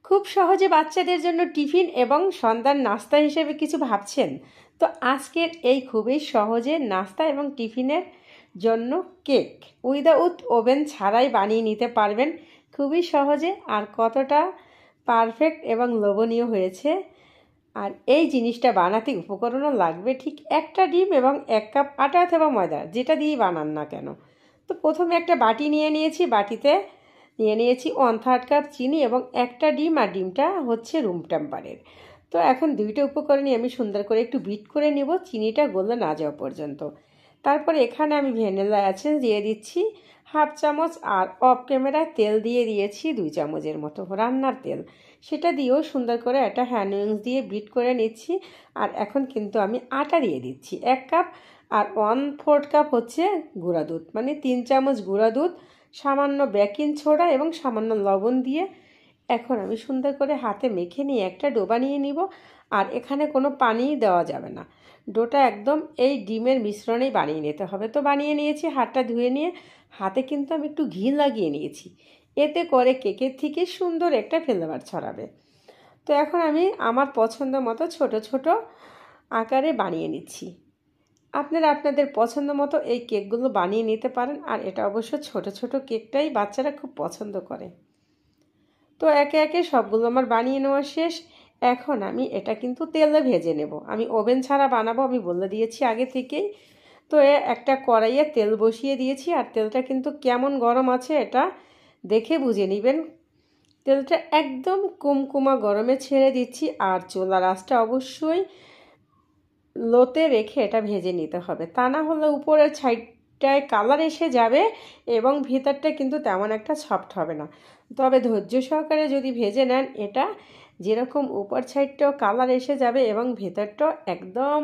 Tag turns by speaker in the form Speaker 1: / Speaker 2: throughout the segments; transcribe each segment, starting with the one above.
Speaker 1: খুব সহজে বাচ্চাদের জন্য টিফিন এবং সন্ধ্যার নাস্তা হিসেবে কিছু ভাবছেন? তো আজকের এই খুবই সহজে নাস্তা এবং টিফিনের জন্য কেক উইদাউট ওভেন ছাড়াই বানিয়ে নিতে পারবেন খুবই সহজে। আর কতটা পারফেক্ট এবং লোভনীয় হয়েছে। আর এই জিনিসটা বানাতে উপকরণও লাগবে ঠিক একটা ডিম এবং 1 কাপ আটা অথবা ময়দা, যেটা দিয়েই বানান না কেন। তো প্রথমে একটা বাটি নিয়ে নিয়েছি, বাটিতে নিয়ে নিয়েছি 1/3 কাপ চিনি এবং একটা ডিম, আর ডিমটা হচ্ছে রুম টেম্পারের। তো এখন দুইটা উপকরণই আমি সুন্দর করে একটু বিট করে নেব, চিনিটা গলে না যাওয়া পর্যন্ত। তারপর এখানে আমি ভ্যানিলা এসেন্স দিয়ে দিচ্ছি 1/2 চামচ, আর অফ ক্যামেরায় তেল দিয়ে দিয়েছি 2 চামচের মতো, রান্নার তেল। সেটা দিয়েও সুন্দর করে একটা হ্যান্ড উইংস দিয়ে বিট করে নিচ্ছি। আর এখন কিন্তু আমি আটা দিয়ে দিচ্ছি 1 কাপ, আর 1/4 কাপ হচ্ছে গুঁড়া দুধ, মানে 3 চামচ গুঁড়া দুধ, সামান্য বেকিং সোডা এবং সামান্য লবণ দিয়ে এখন আমি সুন্দর করে হাতে মেখে নিয়ে একটা ডো বানিয়ে নিব। আর এখানে কোনো পানি দেওয়া যাবে না, ডোটা একদম এই ডিমের মিশ্রণেই বানিয়ে নিতে হবে। তো বানিয়ে নিয়েছি, হাতটা ধুয়ে নিয়ে হাতে কিন্তু আমি একটু ঘি লাগিয়ে নিয়েছি, এতে করে কেকের থেকে সুন্দর একটা ফ্লেভার ছড়াবে। তো এখন আমি আমার পছন্দ মতো ছোট ছোট আকারে বানিয়ে নিচ্ছি। আপনারা আপনাদের পছন্দ মতো এই কেকগুলো বানিয়ে নিতে পারেন। আর এটা অবশ্য ছোট ছোট কেকটাই বাচ্চারা খুব পছন্দ করে। তো একে একে সবগুলো আমার বানিয়ে নেওয়া শেষ। এখন আমি এটা কিন্তু তেলে ভেজে নেব, আমি ওভেন ছাড়া বানাবো, আমি বলে দিয়েছি আগে থেকেই। তো একটা কড়াইয়ে তেল বসিয়ে দিয়েছি, আর তেলটা কিন্তু কেমন গরম আছে এটা দেখে বুঝে নেবেন। তেলটা একদম কুমকুমা গরমে ছেড়ে দিচ্ছি, আর চুলার আঁচটা অবশ্যই লোতে রেখে এটা ভেজে নিতে হবে, তা না হলে উপরের সাইডটায় কালার এসে যাবে এবং ভিতরটা কিন্তু তেমন একটা সফট হবে না। তবে ধৈর্য সহকারে যদি ভেজে নেন, এটা যেরকম উপর সাইডটাও কালার এসে যাবে এবং ভেতরটাও একদম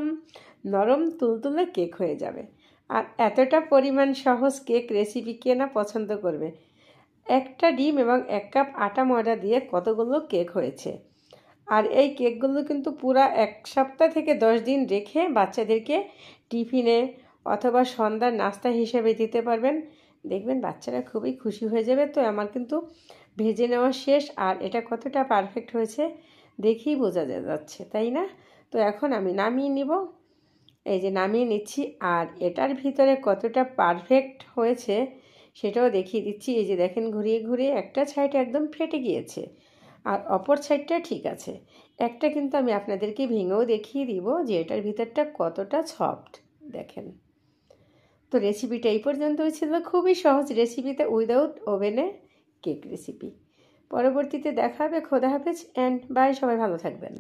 Speaker 1: নরম তুলতুলে কেক হয়ে যাবে। আর এতটা পরিমাণ সহজ কেক রেসিপি কে না পছন্দ করবে। একটা ডিম এবং 1 কাপ আটা ময়দা দিয়ে কতগুলো কেক হয়েছে। আর এই কেকগুলো কিন্তু পুরা 1 সপ্তাহ থেকে 10 দিন রেখে বাচ্চাদেরকে টিফিনে অথবা সন্ধ্যার নাস্তা হিসেবে দিতে পারবেন, দেখবেন বাচ্চারা খুবই খুশি হয়ে যাবে। তো আমার কিন্তু ভেজে নেওয়া শেষ, আর এটা কতটা পারফেক্ট হয়েছে দেখেই বোঝা যাচ্ছে, তাই না? তো এখন আমি নামিয়ে নিব, এই যে নামিয়ে নিচ্ছি। আর এটার ভিতরে কতটা পারফেক্ট হয়েছে সেটাও দেখিয়ে দিচ্ছি। এই যে দেখেন, ঘুরিয়ে ঘুরিয়ে একটা সাইড একদম ফেটে গিয়েছে, আর অপর সাইডটা ঠিক আছে। একটা কিন্তু আমি আপনাদেরকে ভেঙেও দেখিয়ে দিব যে এটার ভিতরটা কতটা সফট, দেখেন। তো রেসিপিটা এই পর্যন্তই ছিল, খুবই সহজ রেসিপিতে উইদাউট ওভেনে কেক রেসিপি। পরবর্তীতে দেখা হবে। খোদা হাফেজ অ্যান্ড বাই, সবাই ভালো থাকবেন।